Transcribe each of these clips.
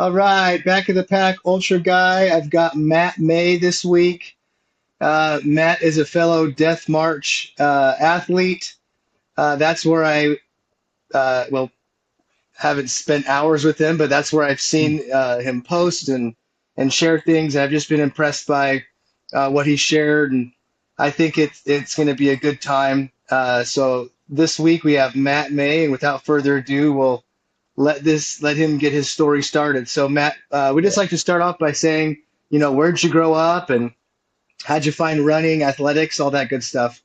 All right, back in the pack, Ultra guy. I've got Matt May this week. Matt is a fellow Death March athlete. That's where well, haven't spent hours with him, but that's where I've seen him post and share things. I've just been impressed by what he shared, and I think it's going to be a good time. So this week we have Matt May, and without further ado, we'll let him get his story started. So Matt, we just like to start off by saying, where'd you grow up and how'd you find running, athletics, all that good stuff?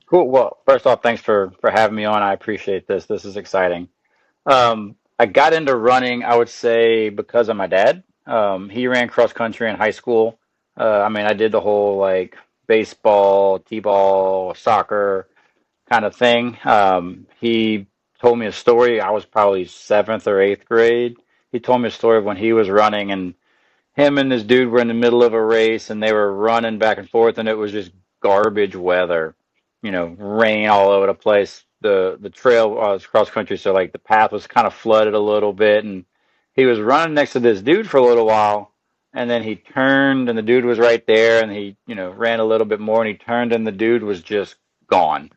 Cool. Well, first off, thanks for having me on. I appreciate this. This is exciting. I got into running, I would say, because of my dad. He ran cross country in high school. I did the whole like baseball, t-ball, soccer kind of thing. He told me a story. I was probably seventh or eighth grade. He told me a story of when he was running, and him and this dude were in the middle of a race, and they were running back and forth, and it was just garbage weather, rain all over the place. The trail was cross country, so like the path was kind of flooded a little bit, and he was running next to this dude for a little while, and then he turned, and the dude was right there, and he, ran a little bit more, and he turned, and the dude was just gone,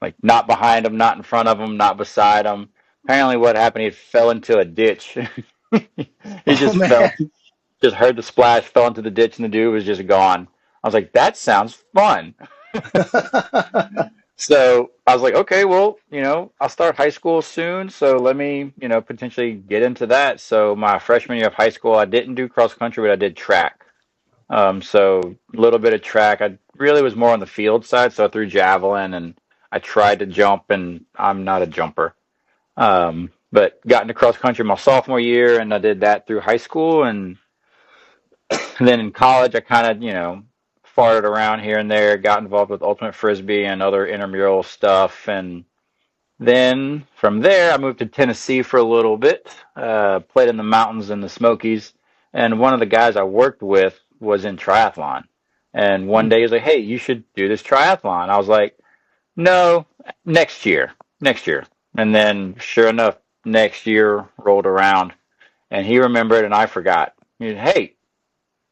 like not behind him, not in front of him, not beside him. Apparently, what happened? He fell into a ditch. He Oh just fell, man. just heard the splash, fell into the ditch, and the dude was just gone. I was like, that sounds fun. So I was like, okay, well, I'll start high school soon, so let me, potentially get into that. So my freshman year of high school, I didn't do cross country, but I did track. So a little bit of track. I really was more on the field side, so I threw javelin and I tried to jump, and I'm not a jumper. But got into cross country my sophomore year, and I did that through high school, and then in college, I kind of, farted around here and there, got involved with ultimate frisbee and other intramural stuff, and then from there, I moved to Tennessee for a little bit, played in the mountains and the Smokies, and one of the guys I worked with was in triathlon. And one day he's like, "Hey, you should do this triathlon." I was like, "No, next year." And then, sure enough, next year rolled around, and he remembered, and I forgot. Hey,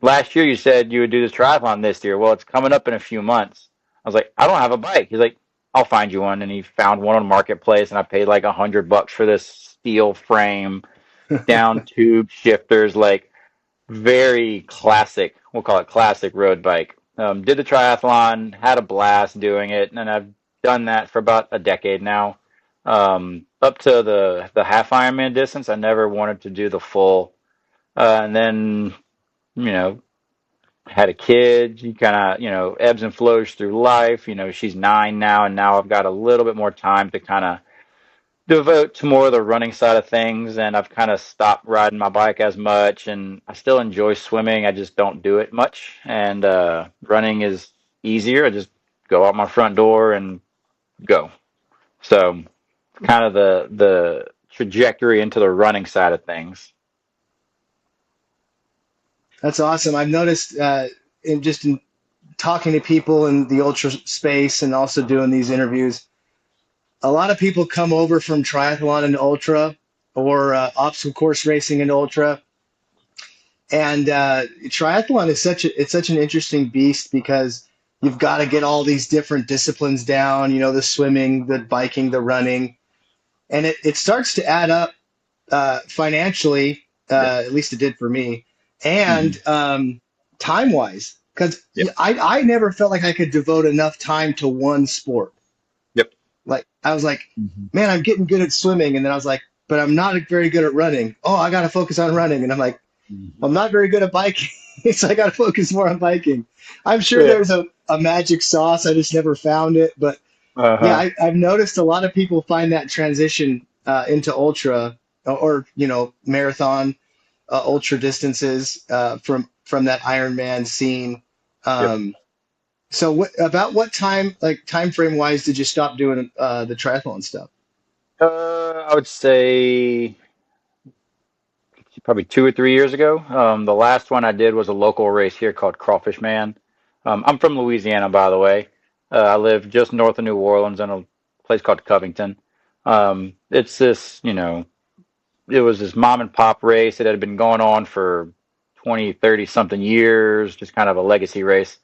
last year you said you would do this triathlon this year. Well, it's coming up in a few months. I was like, I don't have a bike. He's like, I'll find you one. And he found one on Marketplace, and I paid like $100 for this steel frame, down tube shifters, like very classic. We'll call it classic road bike. Did the triathlon, had a blast doing it, and I've done that for about a decade now. Up to the half Ironman distance, I never wanted to do the full. And then, you know, had a kid. You kind of, ebbs and flows through life. She's 9 now, and now I've got a little bit more time to kind of devote to more of the running side of things. And I've kind of stopped riding my bike as much, and I still enjoy swimming. I just don't do it much. And running is easier. I just go out my front door and go. So, kind of the trajectory into the running side of things. That's awesome. I've noticed in talking to people in the ultra space and also doing these interviews, a lot of people come over from triathlon and ultra or obstacle course racing and ultra. And triathlon is such an interesting beast because you've got to get all these different disciplines down, the swimming, the biking, the running, and it starts to add up financially, Yep. at least it did for me, Hmm. and time wise, because Yep. I never felt like I could devote enough time to one sport. Yep. Like I was like, Hmm. man, I'm getting good at swimming, and then I was like, but I'm not very good at running. Oh, I got to focus on running, and I'm like, Hmm. I'm not very good at biking, so I got to focus more on biking. I'm sure Yeah. there's a magic sauce. I just never found it, but yeah, Uh-huh. I've noticed a lot of people find that transition into ultra or marathon, ultra distances from that Ironman scene. Yep. Um, so about what time, like time frame wise, did you stop doing the triathlon stuff? I would say probably 2 or 3 years ago. The last one I did was a local race here called Crawfish Man. I'm from Louisiana, by the way. I live just north of New Orleans in a place called Covington. It's this, it was this mom and pop race. It had been going on for 20, 30 something years, just kind of a legacy race.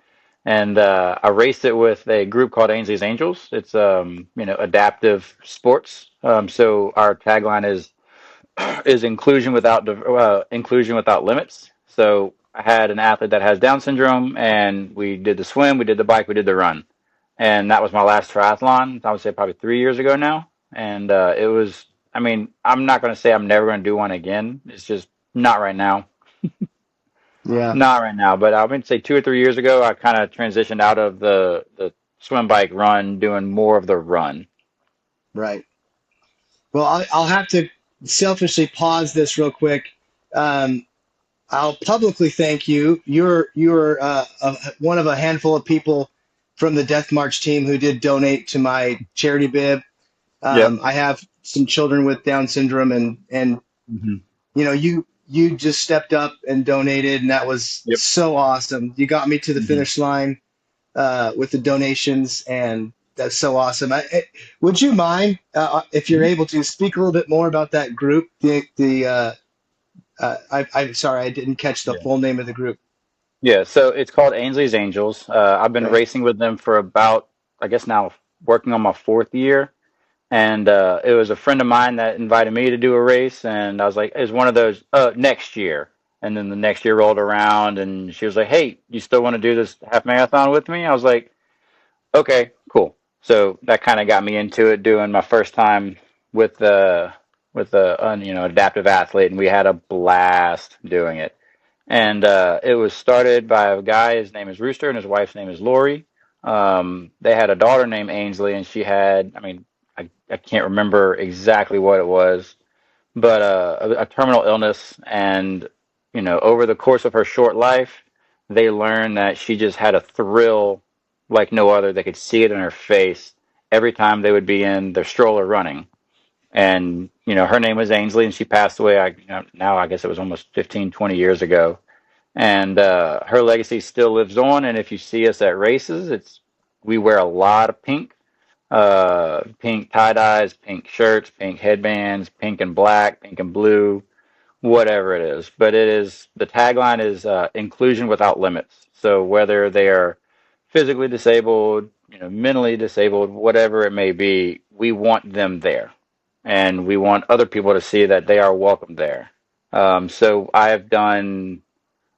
And I raced it with a group called Ainsley's Angels. It's adaptive sports. So our tagline is inclusion without limits. So I had an athlete that has Down syndrome, and we did the swim, we did the bike, we did the run, and that was my last triathlon. I would say probably 3 years ago now, and it was. I mean, I'm not going to say I'm never going to do one again. It's just not right now. Yeah, Not right now, but I would say 2 or 3 years ago, I kind of transitioned out of the swim, bike, run, doing more of the run. right. Well, I'll have to selfishly pause this real quick. Um, I'll publicly thank you. You're one of a handful of people from the Death March team who did donate to my charity bib. Yep. I have some children with Down syndrome, and Hmm. you just stepped up and donated, and that was Yep. so awesome. You got me to the Hmm. finish line with the donations, and that's so awesome. Would you mind, if you're Hmm. able to, speak a little bit more about that group? I'm sorry, I didn't catch the full name of the group. Yeah, so it's called Ainsley's Angels. I've been Right. racing with them for about, I guess now working on my fourth year. And it was a friend of mine that invited me to do a race. And I was like, it's one of those, next year. And then the next year rolled around and she was like, hey, you still want to do this half marathon with me? I was like, okay, cool. So that kind of got me into it, doing my first time with the adaptive athlete, and we had a blast doing it. And it was started by a guy. His name is Rooster, and his wife's name is Lori. They had a daughter named Ainsley, and she had, I mean, I can't remember exactly what it was, but a terminal illness. And, over the course of her short life, they learned that she just had a thrill like no other. They could see it in her face every time they would be in their stroller running. And, her name was Ainsley, and she passed away, now I guess it was almost 15, 20 years ago. And her legacy still lives on. And if you see us at races, we wear a lot of pink, pink tie dyes, pink shirts, pink headbands, pink and black, pink and blue, whatever it is. But the tagline is inclusion without limits. So whether they are physically disabled, mentally disabled, whatever it may be, we want them there, and we want other people to see that they are welcome there. So I have done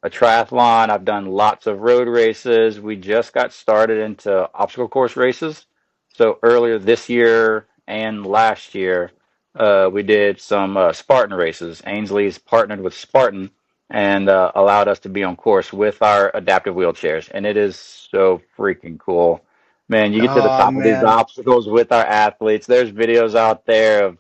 a triathlon. I've done lots of road races. We just got started into obstacle course races. So earlier this year and last year, we did some Spartan races. Ainsley's partnered with Spartan and allowed us to be on course with our adaptive wheelchairs. And it is so freaking cool. Man, you get to the Oh top of these man, obstacles with our athletes. There's videos out there of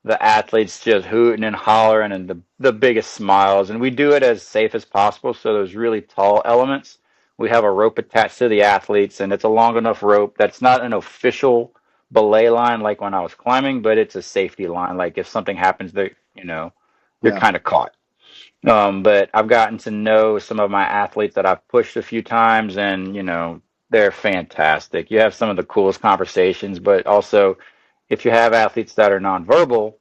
the athletes just hooting and hollering and the biggest smiles. And we do it as safe as possible. So there's really tall elements. We have a rope attached to the athletes, and it's a long enough rope that's not an official belay line like when I was climbing, but it's a safety line. Like if something happens, you're yeah. kind of caught. But I've gotten to know some of my athletes that I've pushed a few times, and they're fantastic. You have some of the coolest conversations, but also if you have athletes that are nonverbal,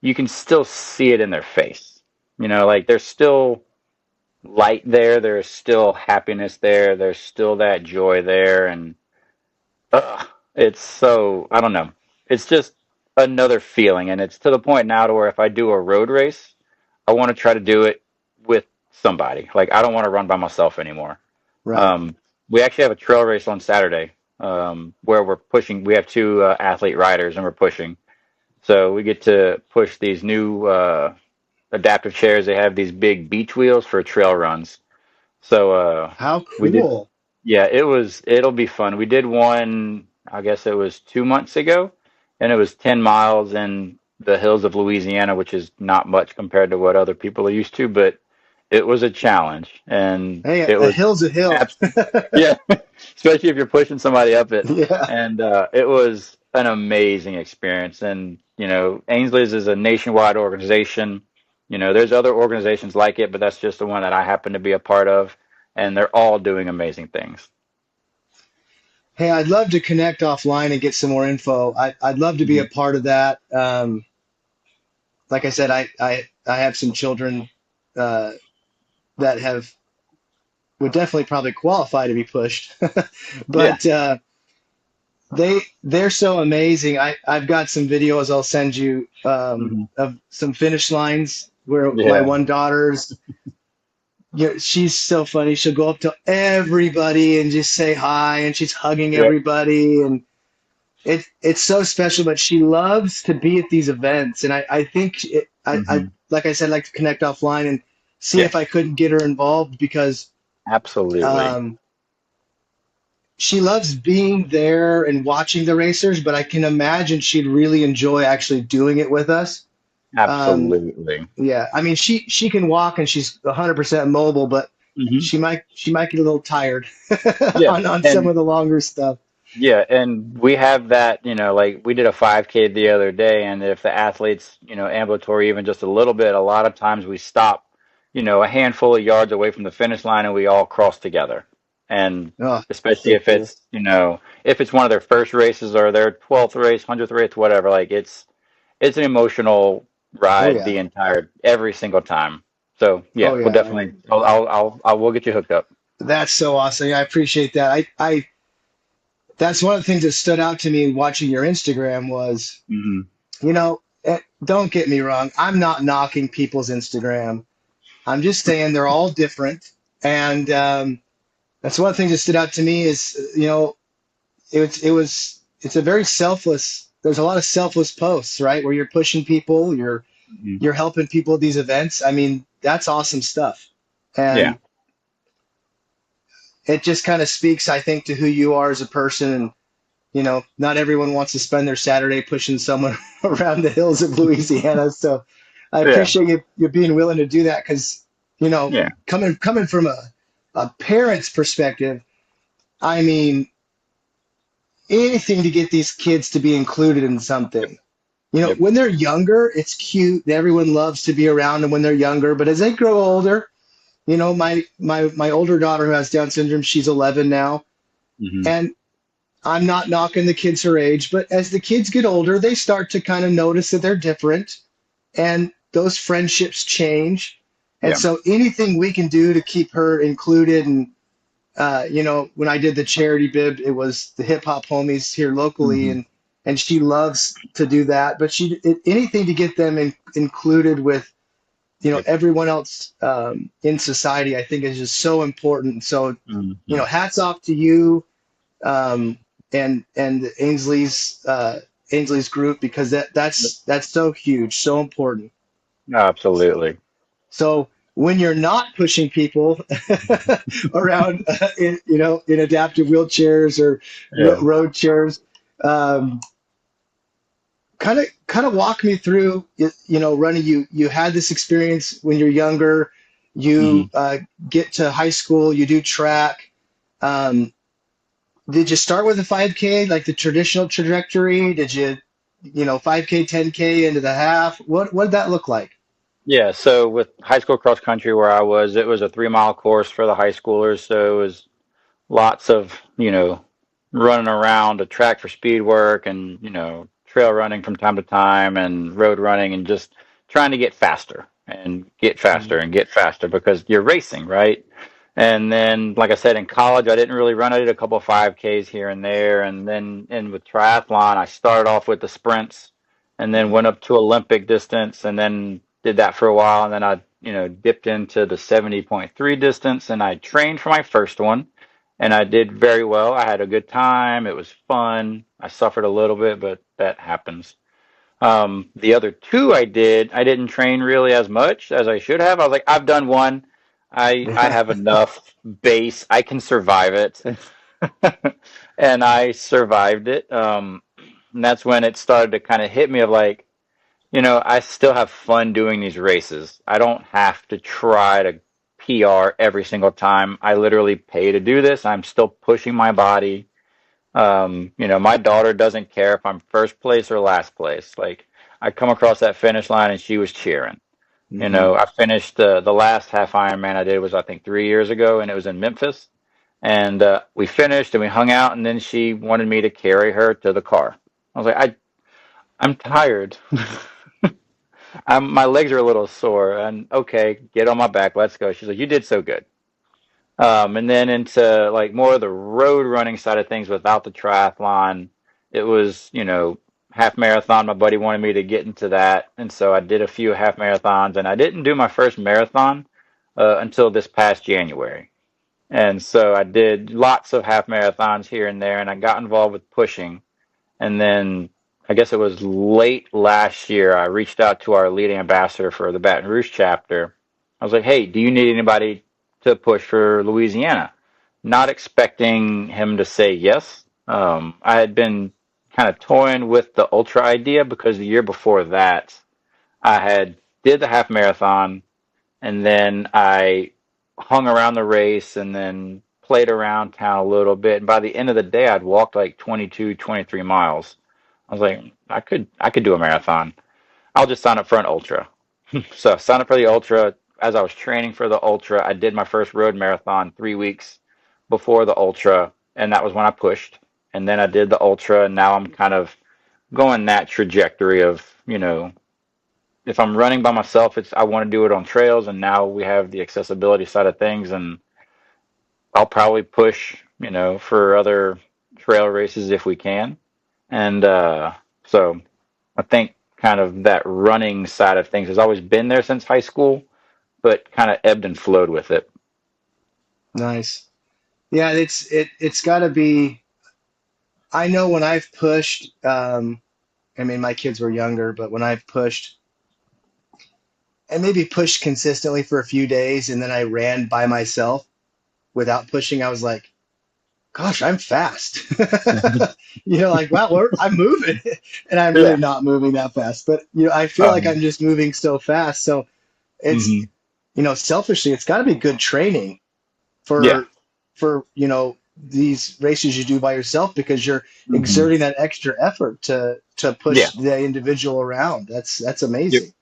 you can still see it in their face. Like there's still light there, there's still happiness there, there's still that joy there, and it's so, I don't know. It's just another feeling, and it's to the point now to where if I do a road race, I want to try to do it with somebody. Like I don't want to run by myself anymore. Right. Um, we actually have a trail race on Saturday, where we're pushing. We have two athlete riders, and we're pushing. So we get to push these new adaptive chairs. They have these big beach wheels for trail runs. So How we did, cool. yeah, it'll be fun. We did one, I guess it was 2 months ago, and it was 10 miles in the hills of Louisiana, which is not much compared to what other people are used to, but it was a challenge, and Hey, it a was hill's a hill. abs yeah, especially if you're pushing somebody up it. Yeah. And it was an amazing experience. And, Ainsley's is a nationwide organization. There's other organizations like it, but that's just the one that I happen to be a part of. And they're all doing amazing things. Hey, I'd love to connect offline and get some more info. I'd love to be a Hmm. part of that. like I said, I have some children uh, that have would definitely probably qualify to be pushed, Yeah. but they're so amazing. I've got some videos I'll send you Hmm. of some finish lines where my Yeah. one daughter's, you know, she's so funny. She'll go up to everybody and just say hi, and she's hugging Yeah. everybody, and it's so special. But she loves to be at these events, and I think I Hmm. like I said, like to connect offline and see Yeah. if I couldn't get her involved because Absolutely. um, she loves being there and watching the racers, but I can imagine she'd really enjoy actually doing it with us. Um, Absolutely. yeah, I mean she can walk and she's 100% mobile, but Hmm. she might get a little tired Yeah. on some And of the longer stuff. yeah, and we have that, like we did a 5K the other day, and if the athlete's, ambulatory even just a little bit, a lot of times we stop, a handful of yards away from the finish line and we all cross together. And Oh, that's especially so if cool. it's one of their first races or their 12th race, 100th race, whatever, like it's an emotional Oh ride yeah. the entire every single time. So Oh yeah, we'll yeah. definitely I will get you hooked up. That's so awesome. Yeah, I appreciate that. I that's one of the things that stood out to me watching your Instagram was, Hmm. you know, don't get me wrong. I'm not knocking people's Instagram. I'm just saying they're all different. And that's one of the things that stood out to me is, it's a very selfless, there's a lot of selfless posts, right? Where you're pushing people, Hmm. you're helping people at these events. I mean, that's awesome stuff. Yeah. And it just kind of speaks, I think, to who you are as a person. And, not everyone wants to spend their Saturday pushing someone around the hills of Louisiana. So I Yeah. appreciate you being willing to do that because, Yeah. coming from a parent's perspective, I mean, anything to get these kids to be included in Yep. something. Yep. When they're younger, it's cute. Everyone loves to be around them when they're younger. But as they grow older, my older daughter who has Down syndrome, she's 11 now, Hmm. and I'm not knocking the kids her age, but as the kids get older, they start to kind of notice that they're different, and those friendships change. And Yeah. so anything we can do to keep her included, and when I did the charity bib, it was the hip hop homies here locally, Hmm. and she loves to do that. But anything to get them included with Yep. everyone else in society, I think is just so important. So Hmm. hats off to you um, and Ainsley's group because Yep. that's so huge, so important. Absolutely. So when you're not pushing people around, in adaptive wheelchairs or Yeah. road chairs, um, kind of walk me through, running. You had this experience when you're younger. You Hmm. get to high school. You do track. Um, did you start with a 5K like the traditional trajectory? Did you, 5K, 10K into the half? What did that look like? Yeah. So with high school cross country where I was, it was a 3 mile course for the high schoolers. So it was lots of, running around a track for speed work and, trail running from time to time and road running and just trying to get faster and get faster Mhm. and get faster because you're racing, right? And then, like I said, in college, I didn't really run. I did a couple of 5Ks here and there. And then, with triathlon, I started off with the sprints and then went up to Olympic distance and then did that for a while. And then I, dipped into the 70.3 distance and I trained for my first one and I did very well. I had a good time. It was fun. I suffered a little bit, but that happens. The other two I didn't train really as much as I should have. I was like, I've done one. I Yeah. have enough base. I can survive it. And I survived it. And that's when it started to kind of hit me of like, I still have fun doing these races. I don't have to try to PR every single time. I literally pay to do this. I'm still pushing my body. My daughter doesn't care if I'm first place or last place. Like I come across that finish line and she was cheering. Hmm. I finished the last half Ironman I did was I think 3 years ago, and it was in Memphis. And we finished and we hung out, and then she wanted me to carry her to the car. I was like, I'm tired. My legs are a little sore, and okay, get on my back, let's go. She's like, you did so good. And then into like more of the road running side of things without the triathlon, it was, half marathon. My buddy wanted me to get into that, and so I did a few half marathons, and I didn't do my first marathon until this past January. And so I did lots of half marathons here and there, and I got involved with pushing. And then I guess it was late last year, I reached out to our lead ambassador for the Baton Rouge chapter. I was like, hey, do you need anybody to push for Louisiana? Not expecting him to say yes. I had been kind of toying with the ultra idea because the year before that, I had did the half marathon and then I hung around the race and then played around town a little bit. And by the end of the day, I'd walked like 22, 23 miles. I was like, I could do a marathon. I'll just sign up for an ultra. So I signed up for the ultra. As I was training for the ultra, I did my first road marathon 3 weeks before the ultra, and that was when I pushed. And then I did the ultra, and now I'm kind of going that trajectory of, if I'm running by myself, it's I want to do it on trails, and now we have the accessibility side of things, and I'll probably push, for other trail races if we can. And so I think kind of that running side of things has always been there since high school, but kind of ebbed and flowed with it. Nice. Yeah, it's got to be. I know when I've pushed, I mean, my kids were younger, but when I've pushed and maybe pushed consistently for a few days and then I ran by myself without pushing, I was like, gosh, I'm fast. Like, wow, I'm moving. And I'm really Yeah. not moving that fast, but I feel like Um, I'm just moving so fast. So it's, hmm selfishly, it's got to be good training Yeah. for these races you do by yourself because you're hmm exerting that extra effort to Yeah. push the individual around. That's amazing.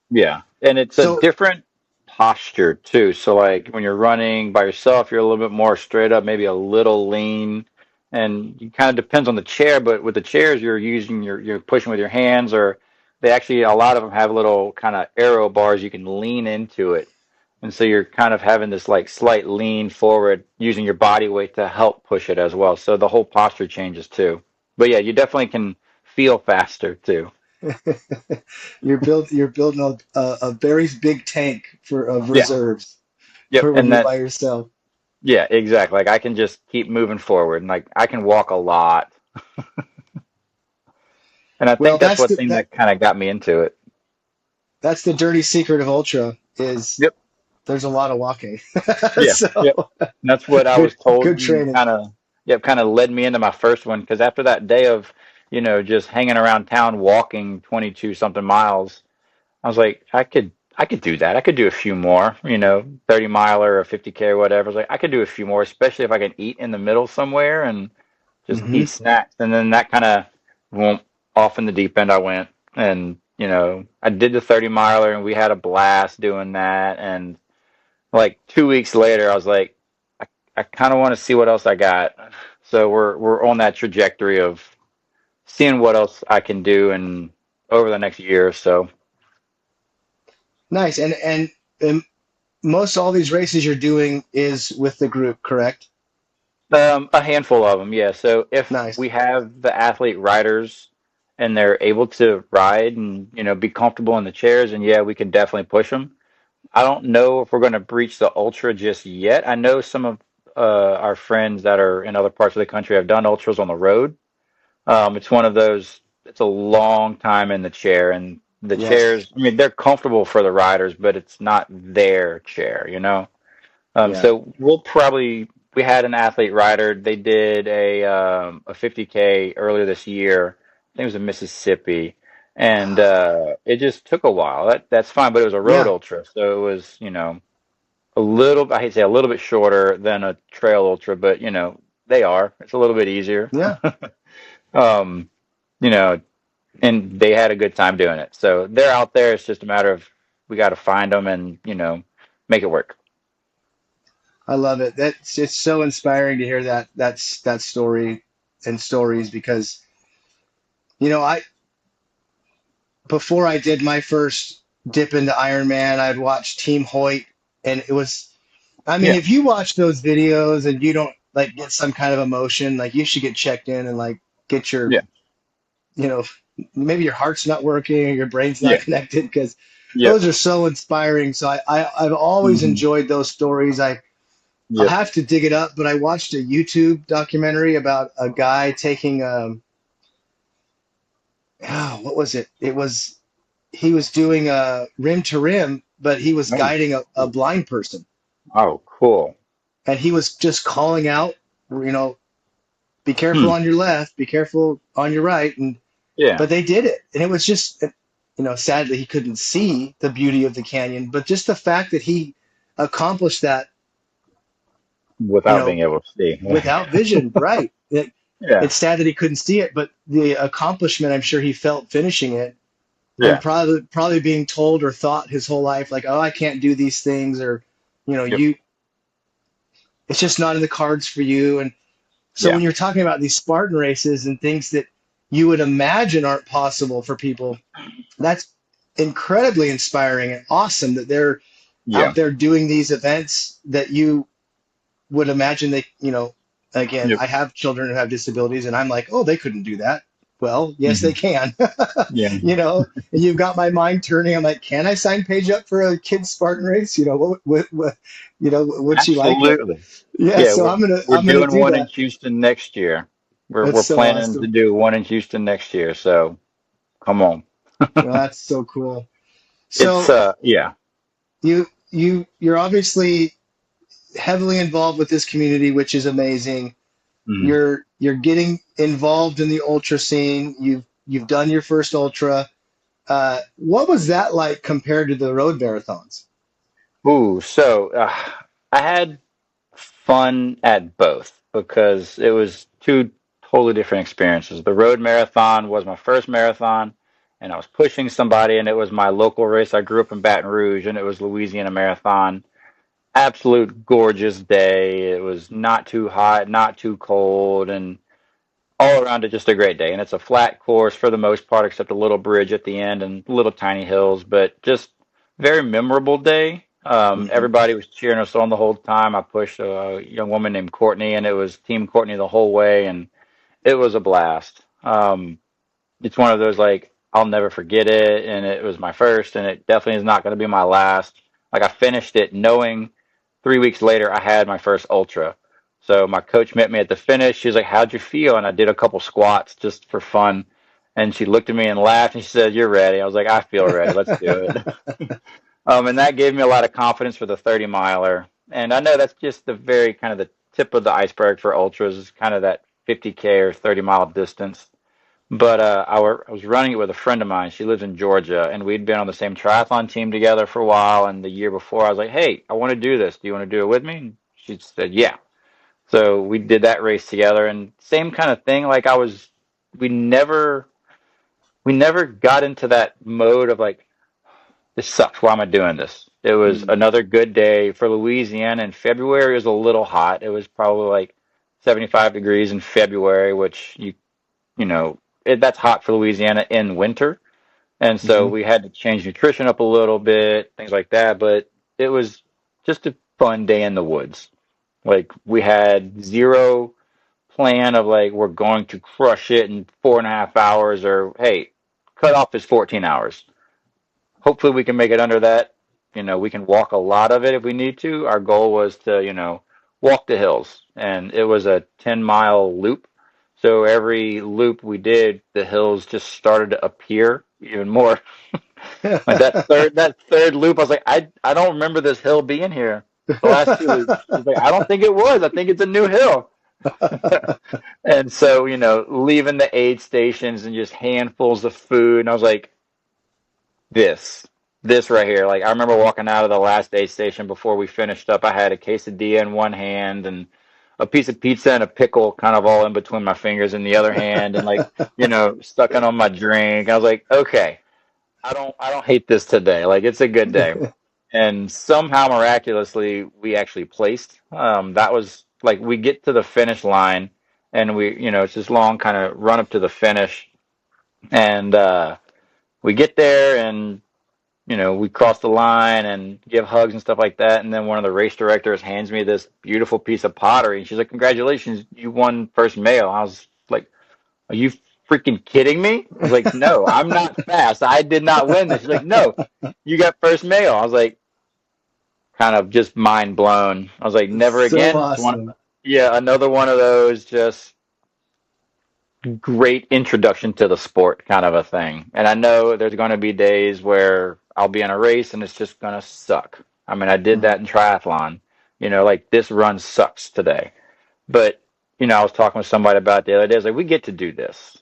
Yeah, and it's a So, different posture too. So like when you're running by yourself, you're a little bit more straight up, maybe a little lean, and it kind of depends on the chair. But with the chairs, you're pushing with your hands, or they actually a lot of them have little kind of aero bars you can lean into it, and so you're kind of having this like slight lean forward using your body weight to help push it as well. So the whole posture changes too. But yeah, you definitely can feel faster too. you're building a very big tank for of Yeah. reserves Yep. for when And you're that by yourself. Yeah, exactly. Like I can just keep moving forward and like I can walk a lot. And I Well, think that's what thing that kind of got me into it. that's the dirty secret of ultra is Yep. there's a lot of walking. Yeah. Yep. So That's what I good was told good and training. kind of led me into my first one because after that day of, just hanging around town walking 22 something miles, I was like, I could do that. I could do a few more, 30 mile or a 50K or whatever. I was like, I could do a few more, especially if I can eat in the middle somewhere and just Hmm. eat snacks. And then that kind of went off in the deep end I went. And, I did the 30 miler and we had a blast doing that. And like 2 weeks later, I was like, I kind of want to see what else I got. So we're on that trajectory of seeing what else I can do and over the next year or so. Nice. And most all these races you're doing is with the group, correct? A handful of them, yeah. So if Nice. we have the athlete riders and they're able to ride and be comfortable in the chairs, and yeah, we can definitely push them. I don't know if we're going to breach the ultra just yet. I know some of our friends that are in other parts of the country have done ultras on the road. It's one of those. It's a long time in the chair, and the Yes. chairs. I mean, they're comfortable for the riders, but it's not their chair. Yeah. So we had an athlete rider. They did a 50K earlier this year. I think it was in Mississippi, and it just took a while. That's fine, but it was a road Yeah. ultra, so it was a little. I hate to say a little bit shorter than a trail ultra, but they are. It's a little bit easier. Yeah. Um, you know, and they had a good time doing it. So they're out there. It's just a matter of we got to find them and make it work. I love it. That's it's so inspiring to hear that story and stories because I before I did my first dip into Iron Man. I'd watch Team Hoyt, and it was. I mean, Yeah. if you watch those videos and you don't like get some kind of emotion, like you should get checked in and like get your, Yeah. you know, maybe your heart's not working or your brain's not Yeah. connected because Yep. those are so inspiring. So I've always Hmm. enjoyed those stories. I'll Yep. have to dig it up, but I watched a YouTube documentary about a guy taking what was it? It was he was doing a rim to rim, but he was Oh, guiding a blind person, oh, cool. and he was just calling out, be careful Hmm. on your left, be careful on your right, and Yeah. but they did it, and it was just, sadly he couldn't see the beauty of the canyon, but just the fact that he accomplished that, you Without know, being able to see. without vision, right? Yeah. It's sad that he couldn't see it, but the accomplishment I'm sure he felt finishing it, and Yeah. probably being told or thought his whole life like, oh, I can't do these things, or Yep. you it's just not in the cards for you. And so Yeah. when you're talking about these Spartan races and things that you would imagine aren't possible for people, that's incredibly inspiring and awesome that they're Yeah. out there doing these events that you would imagine again, Yep. I have children who have disabilities and I'm like, oh, they couldn't do that. Well, yes, they Hmm. can. Yeah. And you've got my mind turning. I'm like, can I sign Paige up for a kid's Spartan race? Would she like it? Absolutely. Yeah, Yeah, so we're we're I'm gonna doing do one in that. Houston next year. That's We're so planning to awesome. do one in Houston next year, so come on. Well, that's so cool. It's So yeah. you're obviously heavily involved with this community, which is amazing. Mhm. You're getting involved in the ultra scene. You've done your first ultra. What was that like compared to the road marathons? Ooh, so I had fun at both because it was two totally different experiences. The road marathon was my first marathon, and I was pushing somebody, and it was my local race. I grew up in Baton Rouge, and it was Louisiana Marathon. Absolute gorgeous day. It was not too hot, not too cold, and all around it just a great day. And it's a flat course for the most part, except a little bridge at the end and little tiny hills, but just very memorable day. Hmm. Everybody was cheering us on the whole time. I pushed a young woman named Courtney, and it was Team Courtney the whole way, and it was a blast. It's one of those like I'll never forget it, and it was my first, and it definitely is not going to be my last. Like I finished it knowing 3 weeks later I had my first ultra. So my coach met me at the finish. She was like, "How'd you feel?" And I did a couple squats just for fun, and she looked at me and laughed, and she said, "You're ready." I was like, "I feel ready. Let's do it." And that gave me a lot of confidence for the 30 miler. And I know that's just the very kind of the tip of the iceberg for ultras is kind of that 50K or 30-mile distance. But I was running it with a friend of mine. She lives in Georgia, and we'd been on the same triathlon team together for a while. And the year before, I was like, "Hey, I want to do this. Do you want to do it with me?" And she said, "Yeah." So we did that race together, and same kind of thing. Like we never, we never got into that mode of like, "This sucks. Why am I doing this?" It was Mm. another good day for Louisiana. In February, it was a little hot. It was probably like 75 degrees in February, which that's hot for Louisiana in winter. And so Hmm. we had to change nutrition up a little bit, things like that. But it was just a fun day in the woods. Like we had zero plan of like we're going to crush it in 4.5 hours or hey, cut off is 14 hours. Hopefully we can make it under that. We can walk a lot of it if we need to. Our goal was to, walk the hills, and it was a 10-mile loop. So every loop we did, the hills just started to appear even more. Like that third loop, I was like, I don't remember this hill being here. The last two loops. She's like, I don't think it was. I think it's a new hill. And so, leaving the aid stations and just handfuls of food. And I was like, this, this right here. Like I remember walking out of the last aid station before we finished up. I had a quesadilla in one hand and a piece of pizza and a pickle kind of all in between my fingers in the other hand and like, sucking on my drink. I was like, okay, I don't hate this today. Like it's a good day. And somehow miraculously we actually placed. That was like we get to the finish line and it's this long kind of run up to the finish and we get there and we cross the line and give hugs and stuff like that. And then one of the race directors hands me this beautiful piece of pottery, and she's like, "Congratulations, you won first male." I was like, "Are you freaking kidding me?" I was like, "No, I'm not fast. I did not win this." She's like, "No, you got first male." I was like, kind of just mind blown. I was like, "Never So again." awesome. Yeah, another one of those just great introduction to the sport kind of a thing. And I know there's going to be days where I'll be in a race and it's just going to suck. I mean, I did Mhm. that in triathlon. Like this run sucks today. But, I was talking with somebody about it the other day. I was like, we get to do this,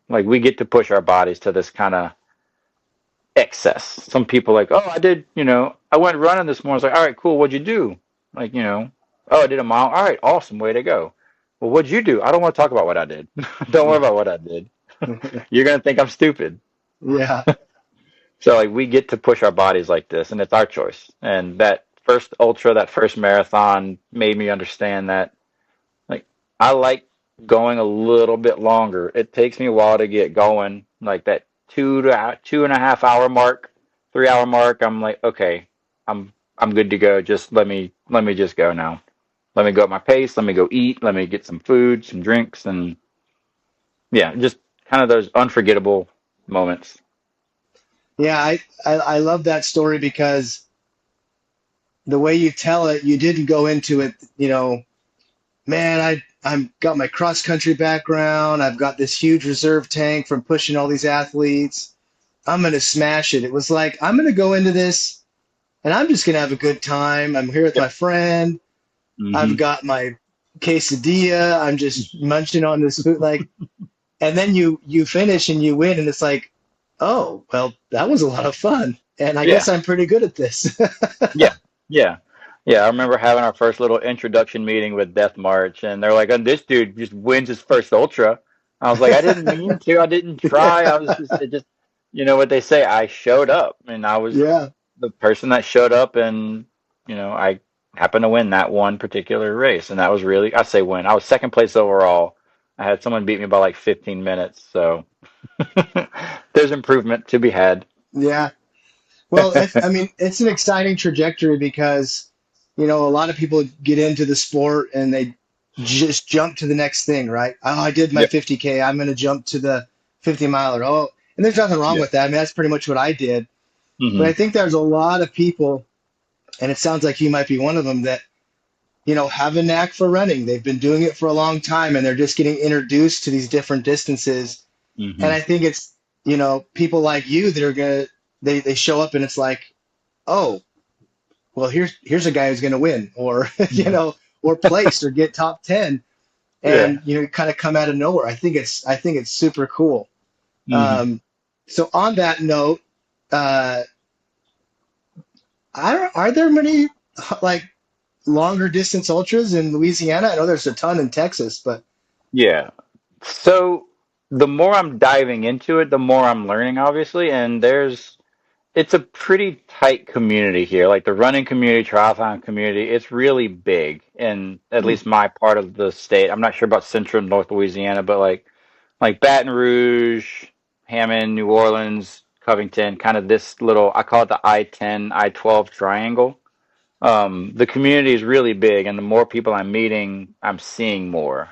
like we get to push our bodies to this kind of excess. Some people like, oh, I did, I went running this morning. I was like, all right, cool. What'd you do? Like, oh, I did a mile. All right, awesome. Way to go. Well, what'd you do? I don't want to talk about what I did. Don't worry about what I did. You're gonna think I'm stupid. Yeah. So like we get to push our bodies like this, and it's our choice. And that first ultra, that first marathon made me understand that like I like going a little bit longer. It takes me a while to get going, like that 2.5 hour mark, 3 hour mark. I'm like, okay, I'm good to go. Just let me just go now. Let me go at my pace. Let me go eat. Let me get some food, some drinks, and yeah, just kind of those unforgettable moments. Yeah, I love that story because the way you tell it, you didn't go into it, man, I'm got my cross country background. I've got this huge reserve tank from pushing all these athletes. I'm gonna smash it. It was like, I'm gonna go into this and I'm just gonna have a good time. I'm here with Yep. my friend. I've Hmm. got my quesadilla. I'm just munching on this food, like, and then you finish and you win, and it's like, oh, well, that was a lot of fun, and I Yeah. guess I'm pretty good at this. Yeah. Yeah. Yeah. I remember having our first little introduction meeting with Death March, and they're like, "Oh, this dude just wins his first ultra." I was like, I didn't mean to. I didn't try. I was just, it just, what they say. I showed up, and I was Yeah, the person that showed up, and I happened to win that one particular race, and that was really, I say win. I was second place overall. I had someone beat me by like 15 minutes, so there's improvement to be had. yeah. Well, I mean, it's an exciting trajectory because, a lot of people get into the sport and they just jump to the next thing, right? Oh, I did my Yep. 50K. I'm going to jump to the 50 miler. Oh, and there's nothing wrong Yeah. with that. I mean, that's pretty much what I did. But I Hmm. think there's a lot of people, and it sounds like you might be one of them, that, have a knack for running. They've been doing it for a long time and they're just getting introduced to these different distances. And Hmm. I think it's, people like you that are going to, they show up and it's like, oh, well, here's a guy who's going to win, or or place, or get top 10, Yeah. and kind of come out of nowhere. I think it's super cool. Hmm. Um, so on that note, uh, are there many like longer distance ultras in Louisiana? I know there's a ton in Texas, but Yeah. So the more I'm diving into it, the more I'm learning, obviously, and it's a pretty tight community here. Like the running community, triathlon community, it's really big in at hmm, least my part of the state. I'm not sure about central and north Louisiana, but like Baton Rouge, Hammond, New Orleans, Covington, kind of this little, I call it the I-10, I-12 triangle. The community is really big, and the more people I'm meeting, I'm seeing more.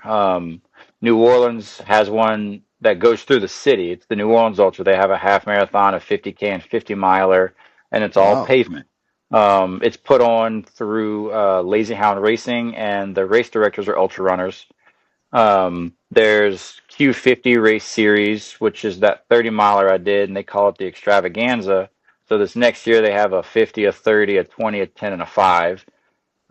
New Orleans has one that goes through the city. It's the New Orleans Ultra. They have a half marathon, a 50K, and 50 miler, and it's all wow, pavement. It's put on through Lazy Hound Racing, and the race directors are ultra runners. There's Q50 race series, which is that 30 miler I did, and they call it the extravaganza. So this next year they have a 50, a 30, a 20, a 10, and a 5.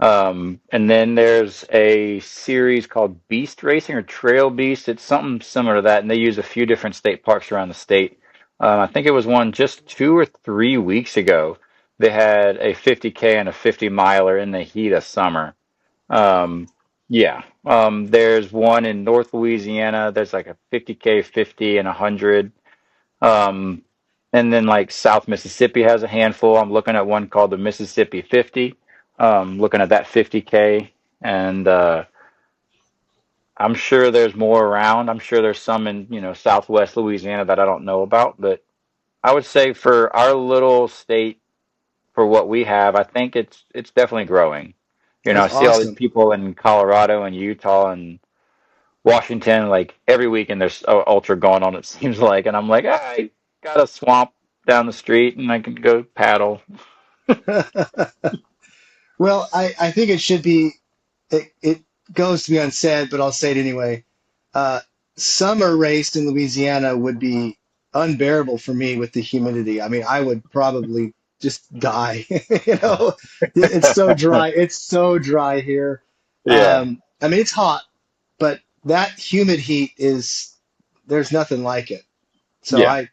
And then there's a series called Beast Racing or Trail Beast. It's something similar to that, and they use a few different state parks around the state. I think it was one just 2 or 3 weeks ago. They had a 50K and a 50 miler in the heat of summer. Um, yeah. There's one in North Louisiana. There's like a 50K, 50, and 100. Um, and then like South Mississippi has a handful. I'm looking at one called the Mississippi 50. Looking at that 50K, and I'm sure there's more around. I'm sure there's some in Southwest Louisiana that I don't know about, but I would say for our little state, for what we have, I think it's definitely growing. You know, That's I see all these awesome. people in Colorado and Utah and Washington, like every weekend there's ultra going on, it seems like, and I'm like, I got a swamp down the street and I can go paddle. Well, I think it should be, it goes to be unsaid, but I'll say it anyway. Uh, Summer race in Louisiana would be unbearable for me with the humidity. I mean, I would probably just die. You know, it's so dry. It's so dry here. Yeah, I mean, it's hot, but that humid heat is, there's nothing like it. So yeah, I,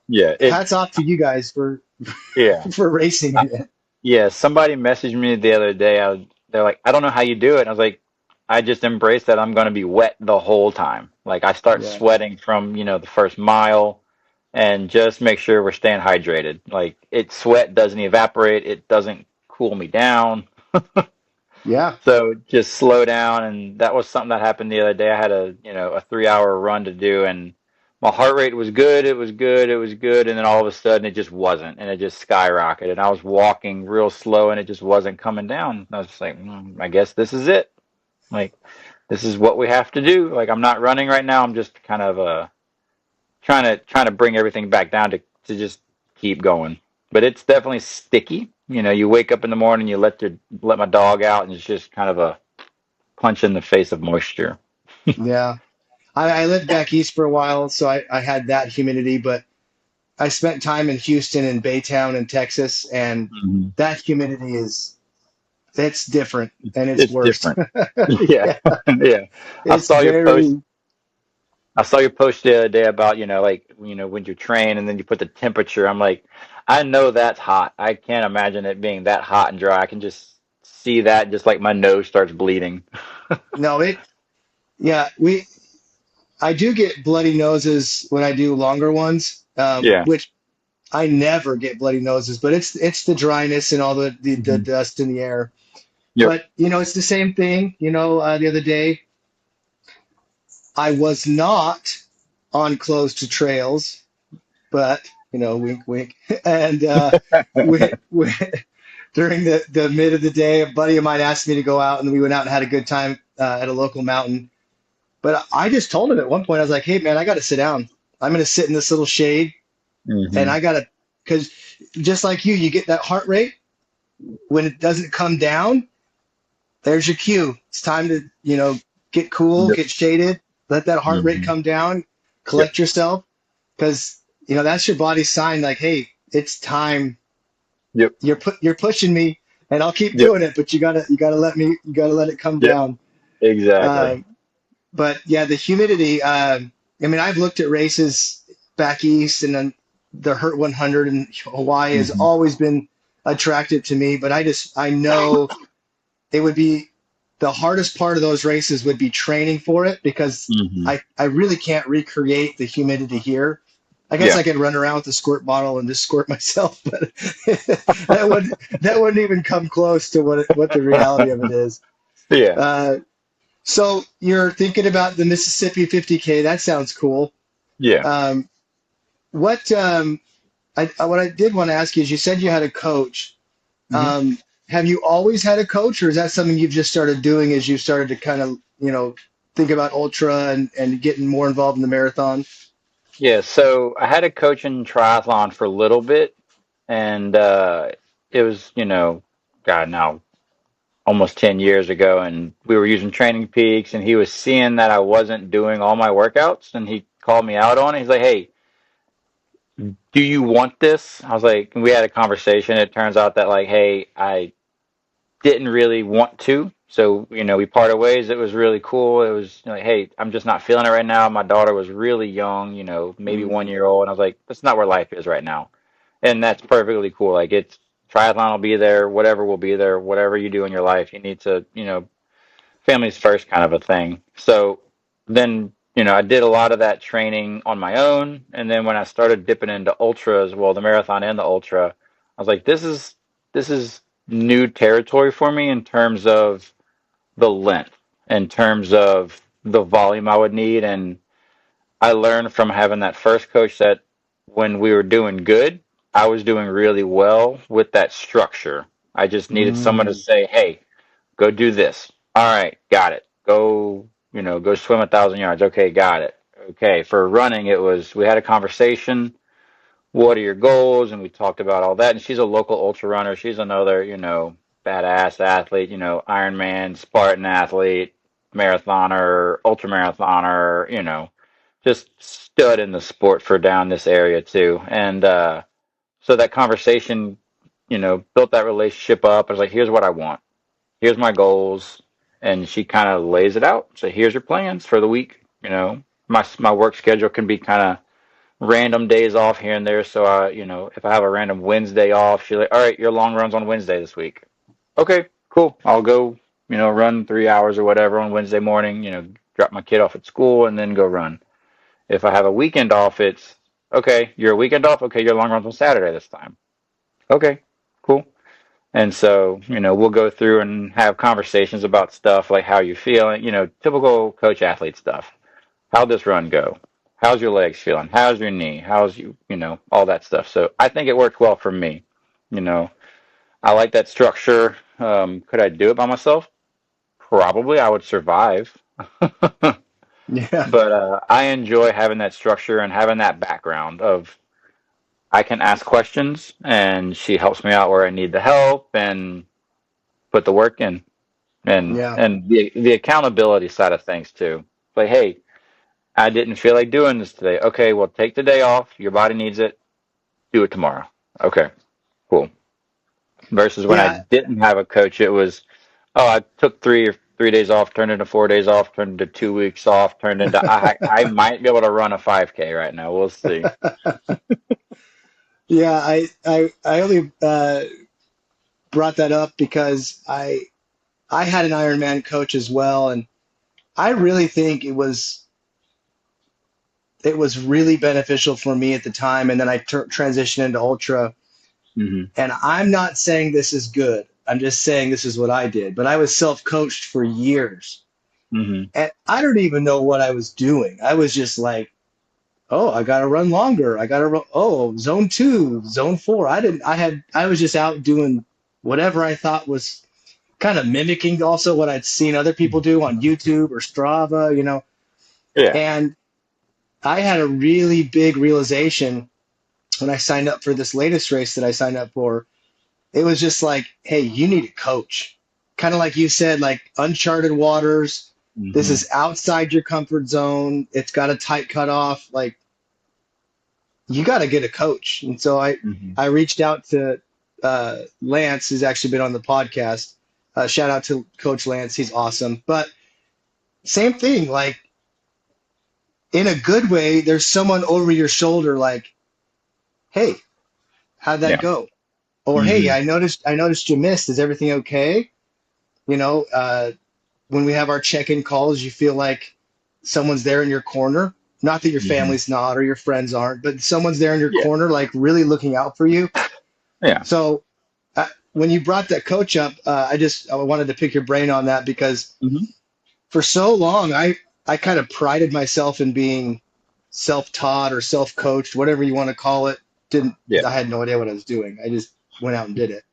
yeah. hats off to you guys for Yeah, for racing in it. yeah. Somebody messaged me the other day. They're like, I don't know how you do it. And I was like, I just embrace that I'm going to be wet the whole time. Like I start Yeah. sweating from, the first mile and just make sure we're staying hydrated. Like sweat doesn't evaporate. It doesn't cool me down. Yeah. So just slow down. And that was something that happened the other day. I had a 3 hour run to do and my heart rate was good. It was good. It was good. And then all of a sudden it just wasn't. And it just skyrocketed. And I was walking real slow and it just wasn't coming down. And I was just like, I guess this is it. Like, this is what we have to do. Like, I'm not running right now. I'm just kind of trying to bring everything back down to just keep going. But it's definitely sticky. You wake up in the morning, you let my dog out, and it's just kind of a punch in the face of moisture. Yeah. I lived back east for a while, so I had that humidity, but I spent time in Houston and Baytown in Texas, and Hmm. that humidity is, it's different and it's It's worse. different. Yeah, Yeah, yeah. I it's saw your post. very, I saw your post the other day about, like, when you train and then you put the temperature. I'm like, I know that's hot. I can't imagine it being that hot and dry. I can just see that, just like my nose starts bleeding. no, yeah, I do get bloody noses when I do longer ones, Yeah. which I never get bloody noses, but it's the dryness and all the Hmm. dust in the air. Yep. But, it's the same thing. The other day, I was not on close to trails, but wink, wink. And we during the mid of the day, a buddy of mine asked me to go out, and we went out and had a good time at a local mountain. But I just told him at one point, I was like, "Hey, man, I got to sit down. I'm going to sit in this little shade, and Hmm. I got to, because just like you get that heart rate when it doesn't come down. There's your cue. It's time to, get cool, Yep. get shaded, let that heart rate Hmm. come down, Yep. collect yourself, because that's your body's sign. Like, hey, it's time. Yep. You're pushing me, and I'll keep Yep. doing it. But you gotta let it come Yep. down. Exactly. Um, but yeah, the humidity. I mean, I've looked at races back east, and then the Hurt 100 in Hawaii has Hmm. always been attractive to me. But I know it would be the hardest part of those races would be training for it because Hmm. I really can't recreate the humidity here. I guess Yeah. I could run around with a squirt bottle and just squirt myself, but that wouldn't even come close to what the reality of it is. Yeah. Uh, so you're thinking about the Mississippi 50K. That sounds cool. Yeah. Um, what I did want to ask you is you said you had a coach. Hmm. Um, have you always had a coach, or is that something you've just started doing as you started to kind of, think about ultra and getting more involved in the marathon? Yeah. So I had a coach in triathlon for a little bit, and it was, God, now almost 10 years ago, and we were using Training Peaks, and he was seeing that I wasn't doing all my workouts, and he called me out on it. He's like, "Hey, do you want this?" I was like, and we had a conversation. It turns out that, like, hey, I didn't really want to. So, we parted ways. It was really cool. It was like, hey, I'm just not feeling it right now. My daughter was really young, maybe Mm, 1 year old. And I was like, that's not where life is right now. And that's perfectly cool. Like, it's triathlon will be there, whatever will be there, whatever you do in your life. You need to, families first kind of a thing. So then, I did a lot of that training on my own. And then when I started dipping into ultras, well, the marathon and the ultra, I was like, this is new territory for me in terms of the length, in terms of the volume I would need. And I learned from having that first coach that when we were doing good, I was doing really well with that structure. I just needed someone to Mm, say, "Hey, go do this." All right, got it. Go, go swim 1,000 yards. Okay, got it. Okay, for running, it was we had a conversation. What are your goals? And we talked about all that. And she's a local ultra runner. She's another, badass athlete, Ironman, Spartan athlete, marathoner, ultra marathoner, just stood in the sport for down this area too. And so that conversation, built that relationship up. I was like, here's what I want. Here's my goals. And she kind of lays it out. So here's your plans for the week. My work schedule can be kind of random days off here and there. So if I have a random Wednesday off, she's like, "All right, your long run's on Wednesday this week." Okay, cool. I'll go, run 3 hours or whatever on Wednesday morning. Drop my kid off at school and then go run. If I have a weekend off, it's okay. Your weekend off. Okay, your long run's on Saturday this time. Okay, cool. And so, we'll go through and have conversations about stuff like how you feeling, typical coach athlete stuff. How'd this run go? How's your legs feeling? How's your knee? How's all that stuff. So I think it worked well for me. You know, I like that structure. Could I do it by myself? Probably I would survive. yeah, But I enjoy having that structure and having that background of I can ask questions and she helps me out where I need the help and put the work in. And yeah, and the accountability side of things too. Like, hey, I didn't feel like doing this today. Okay, well, take the day off. Your body needs it. Do it tomorrow. Okay, cool. Versus when I yeah. didn't have a coach, it was, oh, I took 3 days off, turned into 4 days off, turned into 2 weeks off, turned into I might be able to run a 5K right now. We'll see. Yeah, I only brought that up because I had an Ironman coach as well, and I really think it was really beneficial for me at the time, and then I transitioned into ultra. Hmm. And I'm not saying this is good. I'm just saying this is what I did. But I was self-coached for years, Hmm. and I don't even know what I was doing. I was just like, oh, I got to run longer. I got to run. Oh, zone two, zone four. I was just out doing whatever I thought was kind of mimicking also what I'd seen other people do on YouTube or Strava. Yeah. And I had a really big realization when I signed up for this latest race that I signed up for. It was just like, hey, you need a coach. Kind of like you said, like uncharted waters. This Hmm. is outside your comfort zone. It's got a tight cutoff. Like, you got to get a coach. And so I, Hmm. I reached out to Lance, who's actually been on the podcast. Shout out to Coach Lance. He's awesome. But same thing, like in a good way, there's someone over your shoulder, like, hey, how'd that Yeah. go? Or hey, Hmm. I noticed you missed. Is everything okay? You know, when we have our check-in calls, you feel like someone's there in your corner. Not that your Hmm. family's not or your friends aren't, but someone's there in your Yeah. corner, like really looking out for you. Yeah. So when you brought that coach up, I wanted to pick your brain on that because Hmm. for so long I kind of prided myself in being self-taught or self-coached, whatever you want to call it. Didn't Yeah. I had no idea what I was doing. I just went out and did it.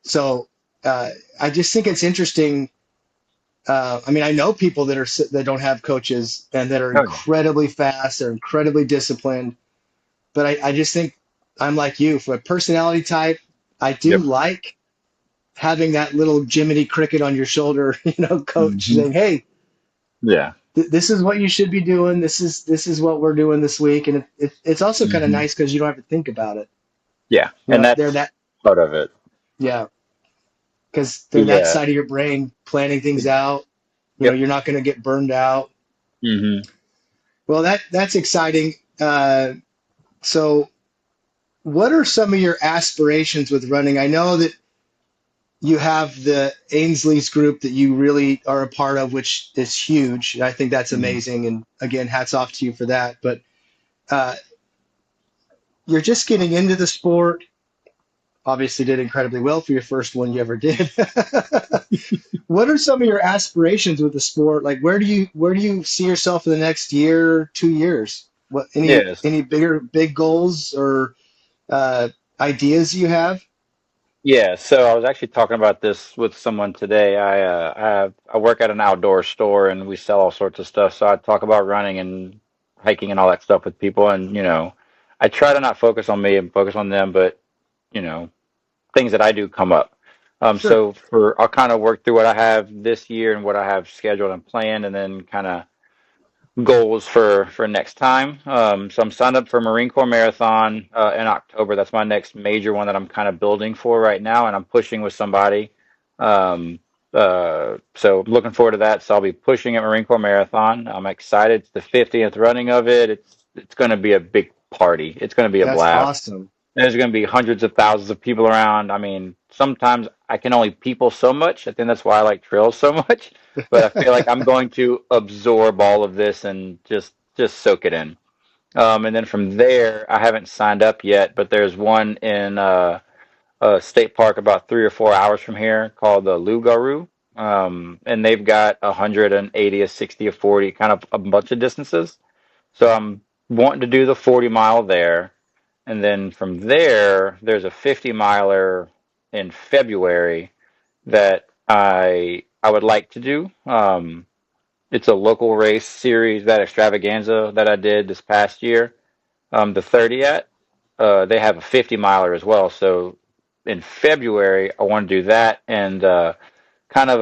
So I just think it's interesting. I mean, I know people that don't have coaches and that are Oh yeah. incredibly fast, they're incredibly disciplined. But I just think I'm like you. For a personality type, I do Yep. like having that little Jiminy Cricket on your shoulder, coach Hmm. saying, "Hey, Yeah. this is what you should be doing. This is what we're doing this week." And it's also kind of Hmm. nice because you don't have to think about it. Yeah. And They're that's that, part of it. yeah, because they're that Yeah. side of your brain planning things out. Yep. You're not going to get burned out. Hmm. Well, that's exciting. So, what are some of your aspirations with running? I know that you have the Ainsley's group that you really are a part of, which is huge. I think that's Hmm. amazing. And again, hats off to you for that. But uh, you're just getting into the sport. Obviously, did incredibly well for your first one you ever did. What are some of your aspirations with the sport? Like, where do you see yourself in the next year, 2 years? What Yes. any big goals or uh, ideas you have? Yeah, so I was actually talking about this with someone today. I work at an outdoor store and we sell all sorts of stuff. So I talk about running and hiking and all that stuff with people, and I try to not focus on me and focus on them, but you know, things that I do come up. Sure. So for I'll kind of work through what I have this year and what I have scheduled and planned, and then kind of goals for next time. So I'm signed up for Marine Corps Marathon in October. That's my next major one that I'm kind of building for right now, and I'm pushing with somebody. Um, so I'm looking forward to that. So I'll be pushing at Marine Corps Marathon. I'm excited. It's the 50th running of it. It's going to be a big party. It's going to be a That's blast. awesome. There's going to be hundreds of thousands of people around. I mean, sometimes I can only people so much. I think that's why I like trails so much. But I feel like I'm going to absorb all of this and just soak it in. And then from there, I haven't signed up yet, but there's one in a state park about 3 or 4 hours from here called the Lugaru. And they've got 180, a 60, a 40, kind of a bunch of distances. So I'm wanting to do the 40 mile there. And then from there, there's a 50 miler in February that I would like to do. It's a local race series, that extravaganza that I did this past year. The 30 at, they have a 50 miler as well. So in February, I want to do that, and kind of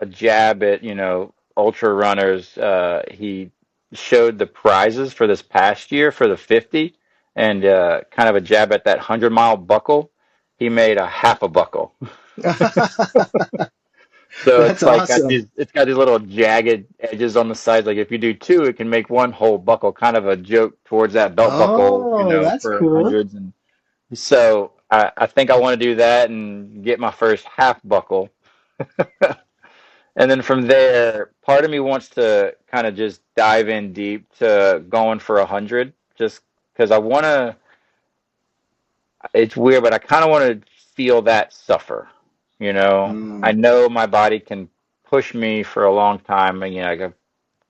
a jab at, ultra runners. He showed the prizes for this past year for the 50, and kind of a jab at that 100-mile buckle. He made a half a buckle. So That's it's like awesome. it's got these little jagged edges on the sides. Like if you do two, it can make one whole buckle, kind of a joke towards that belt buckle, Oh, that's for cool. hundreds. And so I think I want to do that and get my first half buckle. And then from there, part of me wants to kind of just dive in deep to going for 100, just because I want to. It's weird, but I kind of want to feel that suffer. I Mm. know my body can push me for a long time. And, I've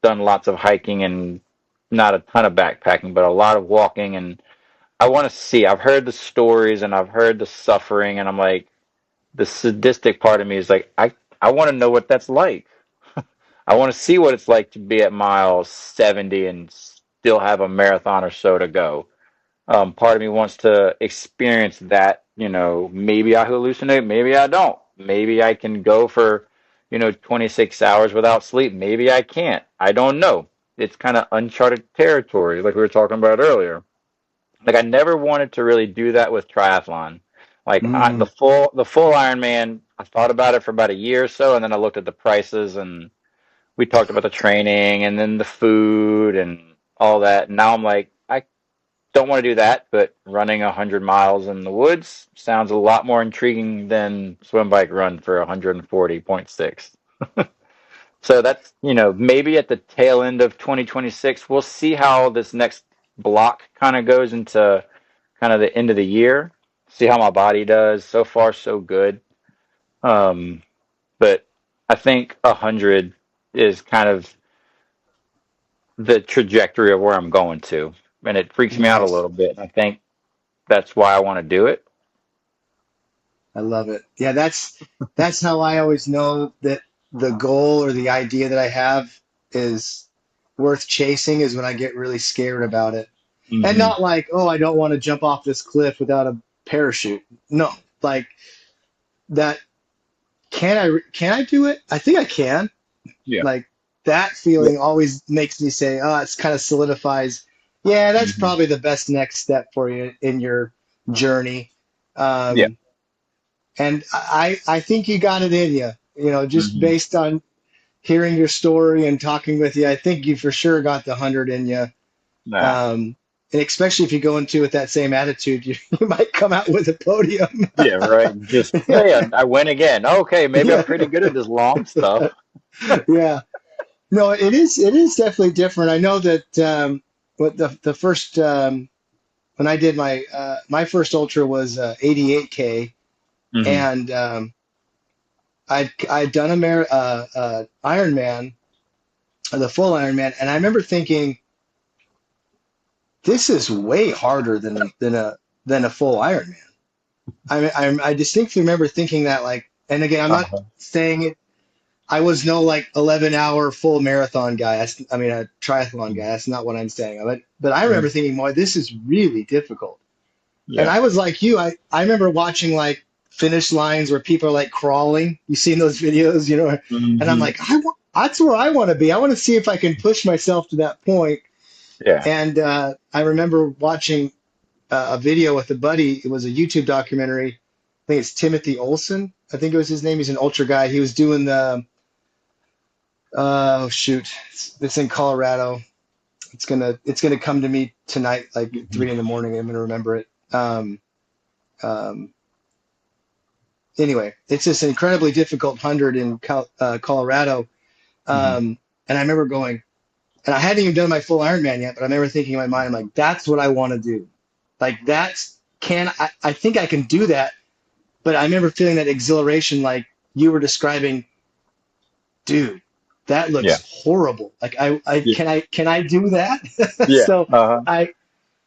done lots of hiking and not a ton of backpacking, but a lot of walking. And I want to see. I've heard the stories and I've heard the suffering, and I'm like, the sadistic part of me is like, I want to know what that's like. I want to see what it's like to be at mile 70 and still have a marathon or so to go. Part of me wants to experience that. Maybe I hallucinate, maybe I don't. Maybe I can go for, 26 hours without sleep. Maybe I can't. I don't know. It's kind of uncharted territory, like we were talking about earlier. Like I never wanted to really do that with triathlon. Like the Mm. full Ironman, I thought about it for about a year or so, and then I looked at the prices and we talked about the training and then the food and all that. And now I'm like, I don't want to do that, but running 100 miles in the woods sounds a lot more intriguing than swim bike run for 140.6. So that's, maybe at the tail end of 2026, we'll see how this next block kind of goes into kind of the end of the year, see how my body does. So far, so good. Um, but I think 100 is kind of the trajectory of where I'm going to. And it freaks me out a Nice. little bit. I think that's why I want to do it. I love it. Yeah, that's how I always know that the goal or the idea that I have is worth chasing is when I get really scared about it. And Hmm. not like, oh, I don't want to jump off this cliff without a parachute. No, like that can I do it? I think I can. Yeah. Like that Yeah. feeling always makes me say, oh, it's kind of solidifies. Yeah, that's Hmm. probably the best next step for you in your journey. Yeah. Um, and I think you got it in you. You know, just Hmm. based on hearing your story and talking with you, I think you for sure got the 100 in you. Nah. Um, and especially if you go into it with that same attitude, you might come out with a podium. Yeah, right. Just, hey, I win again. Okay, maybe I'm Yeah, pretty good at this long stuff. yeah. No, it is definitely different. I know that what the first when I did my first ultra was 88K, Hmm. and I'd done Ironman, the full Ironman, and I remember thinking this is way harder than a full Ironman. I distinctly remember thinking that like, and again, I'm not Uh-huh. saying it. I was no like 11-hour full marathon guy. I mean, a triathlon guy. That's not what I'm saying. But I remember Mhm. thinking, boy, this is really difficult. And Yeah. I was like you. I remember watching like finish lines where people are like crawling. You seen those videos, you know? And I'm Hmm. like, that's where I want to be. I want to see if I can push myself to that point. Yeah. And I remember watching a video with a buddy. It was a YouTube documentary. I think it's Timothy Olson. I think it was his name. He's an ultra guy. He was doing the oh shoot, it's in Colorado. It's gonna come to me tonight, like at Hmm. 3 in the morning. I'm gonna remember it. Um, anyway, it's this incredibly difficult 100 in Colorado. Hmm. And I remember going, and I hadn't even done my full Ironman yet, but I remember thinking in my mind, like, that's what I want to do. Like I think I can do that. But I remember feeling that exhilaration, like you were describing, dude, that Yeah. looks horrible. Like Yeah. can I do that? Yeah. So Uh-huh. I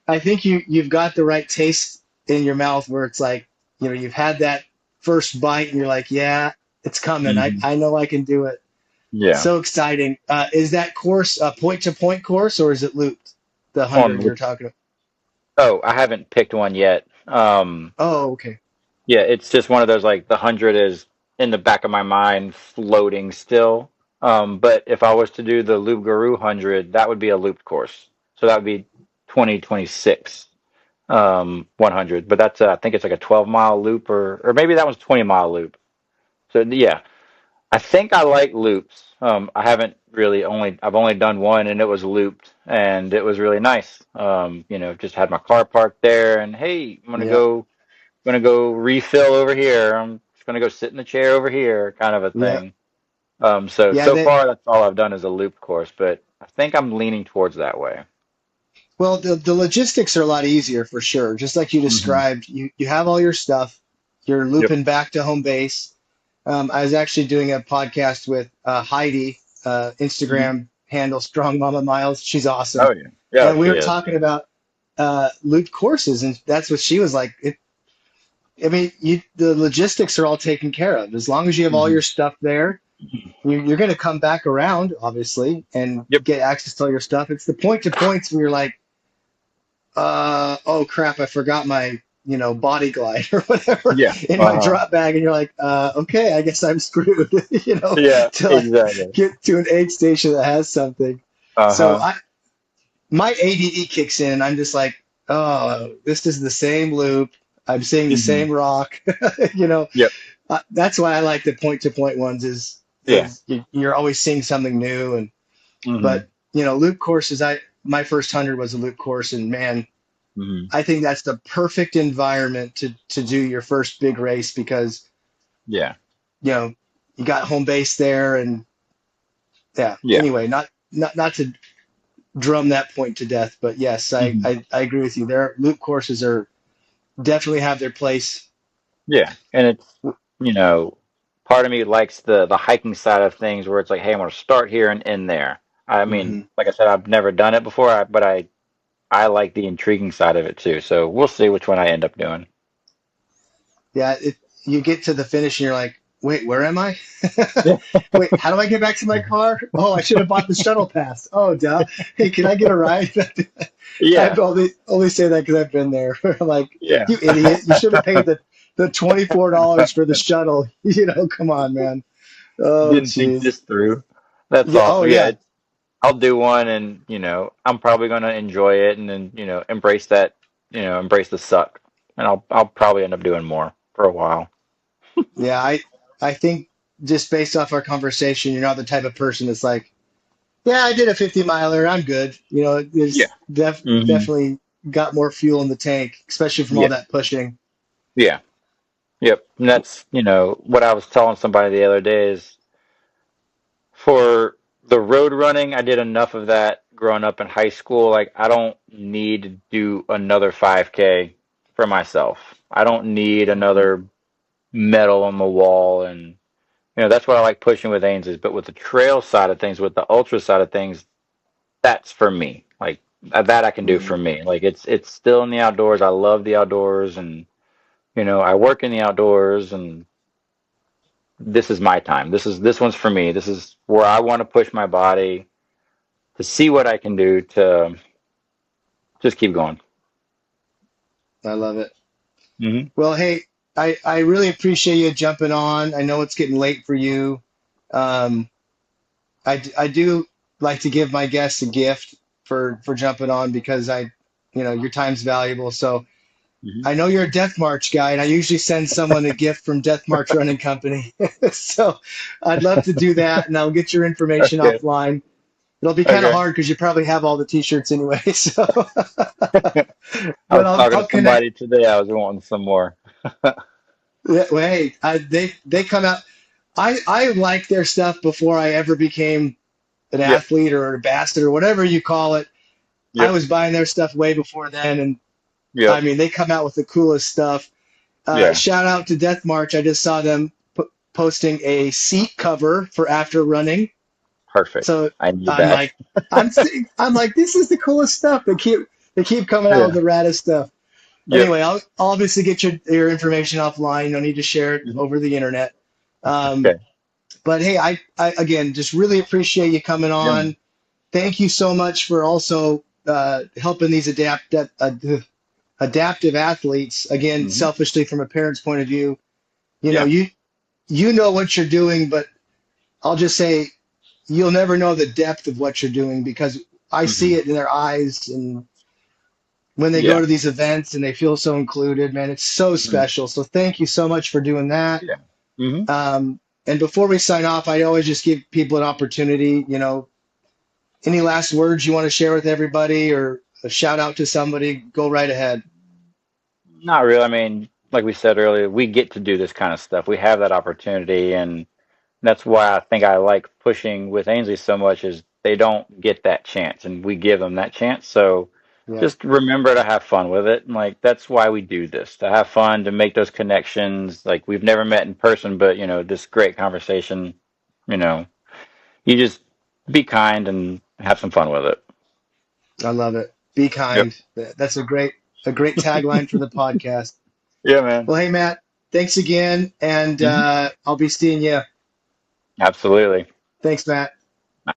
I think you've got the right taste in your mouth where it's like, you know, you've had that first bite and you're like, yeah, it's coming. Hmm. I know I can do it. Yeah. So exciting. Is that course a point to point course or is it looped? The On 100 you're which, talking about. oh, I haven't picked one yet. Oh, okay. Yeah, it's just one of those like the 100 is in the back of my mind floating still. But if I was to do the Loop Guru 100, that would be a looped course. So that would be 2026 100. But that's I think it's like a 12-mile loop or maybe that was 20-mile loop. So yeah, I think I like loops. I haven't really I've only done one and it was looped and it was really nice. Just had my car parked there and hey, Yep. gonna go refill over here. I'm just gonna go sit in the chair over here, kind of a Yep. thing. So Yeah, so that far that's all I've done is a loop course, but I think I'm leaning towards that way. well, the logistics are a lot easier for sure. Just like you Hmm. described, you have all your stuff. You're Yep. looping back to home base. I was actually doing a podcast with Heidi, Hmm. Instagram handle Strong Mama Miles. She's Oh awesome, yeah, yeah, and we she were is. talking about loop courses, and that's what she was like. I mean, the logistics are all taken care of as long as you have all your Hmm. stuff there. You're going to come back around, obviously, and Yep. get access to all your stuff. It's the point to points where you're like, oh crap, I forgot my, body glide or whatever Yeah. in my Uh-huh. drop bag. And you're like, okay, I guess I'm screwed, Yeah. to like Exactly. get to an aid station that has something. So Uh-huh. my ADD kicks in and I'm just like, oh, this is the same loop. I'm seeing the Hmm. same rock, you know, Yep. that's why I like the point to point ones Yeah. is you're always seeing something new. And, Hmm. but loop courses, my first 100 was a loop course and man, Hmm. I think that's the perfect environment to do your first big race because Yeah. you know you got home base there and yeah. Yeah. Anyway, not to drum that point to death, but yes, Hmm. I agree with you. Their loop courses are definitely have their place. Yeah. And it's, you know, part of me likes the hiking side of things where it's like, hey, I'm gonna start here and end there. I mean, Hmm. like I said, I've never done it before, but I like the intriguing side of it too. So we'll see which one I end up doing. Yeah, you get to the finish and you're like, wait, where am I? Yeah. Wait, how do I get back to my car? Oh, I should have bought the shuttle pass. Oh, duh. Hey, can I get a ride? I Yeah. only say that because I've been there. I'm like, Yeah. you idiot! You should have paid the $24 for the shuttle. Come on, man. Oh, Didn't think jeez. this through. That's Yeah. Oh, awesome. Yeah, yeah. I'll do one and, I'm probably gonna enjoy it and then, embrace that, embrace the suck. And I'll probably end up doing more for a while. Yeah. I think just based off our conversation, you're not the type of person that's like, yeah, I did a 50 miler. I'm good. Yeah. There's Hmm. definitely got more fuel in the tank, especially from all Yeah. that pushing. Yeah. Yep. And that's, what I was telling somebody the other day is for the road running, I did enough of that growing up in high school. Like, I don't need to do another 5K for myself. I don't need Mhm. another medal on the wall. And, that's what I like pushing with Ainsley's. But with the trail side of things, with the ultra side of things, that's for me. Like, that I can do for Mm, me. Like it's still in the outdoors. I love the outdoors, and I work in the outdoors, and this is my time. This one's for me. This is where I want to push my body to see what I can do to just keep going. I love it. Hmm. Well, hey, I really appreciate you jumping on. I know it's getting late for you. Um, I do like to give my guests a gift for jumping on because your time's valuable. So Hmm. I know you're a Death March guy, and I usually send someone a gift from Death March Running Company. So I'd love to do that, and I'll get your information Okay. offline. It'll be kind of Okay. hard because you probably have all the t-shirts anyway. So, I but was talking to I'll connect. somebody today. I was wanting some more. Yeah, well, hey, they come out. I like their stuff before I ever became an Yep. athlete or an ambassador, whatever you call it. I Yep. was buying their stuff way before then, and I Yep. mean they come out with the coolest stuff. Yeah. Shout out to Death March. I just saw them posting a seat cover for after running. Perfect. So I need I'm that. like, I'm like, this is the coolest stuff. They keep coming out with Yeah. the raddest stuff. Yep. Anyway, I'll obviously get your information offline. You don't need to share it Hmm. over the internet. Um, Okay. but hey, I again just really appreciate you coming Yeah, man. on. Thank you so much for also helping these adaptive athletes. Again, Hmm. selfishly from a parent's point of view, you know Yeah. you know what you're doing, but I'll just say you'll never know the depth of what you're doing because I see Hmm. it in their eyes and when they go Yeah. to these events and they feel so included, man, it's so Mm. special. So thank you so much for doing that. Yeah. Hmm. And before we sign off, I always just give people an opportunity, any last words you want to share with everybody or a shout out to somebody, go right ahead. Not really. I mean, like we said earlier, we get to do this kind of stuff. We have that opportunity, and that's why I think I like pushing with Ainsley so much is they don't get that chance, and we give them that chance. So Yeah, just remember to have fun with it. And like that's why we do this, to have fun, to make those connections. Like we've never met in person, but this great conversation, you know, you just be kind and have some fun with it. I love it. Be Yep. kind. That's a great tagline for the podcast. Yeah, man. Well, hey, Matt, thanks again. And Hmm. I'll be seeing you. Absolutely. Thanks, Matt.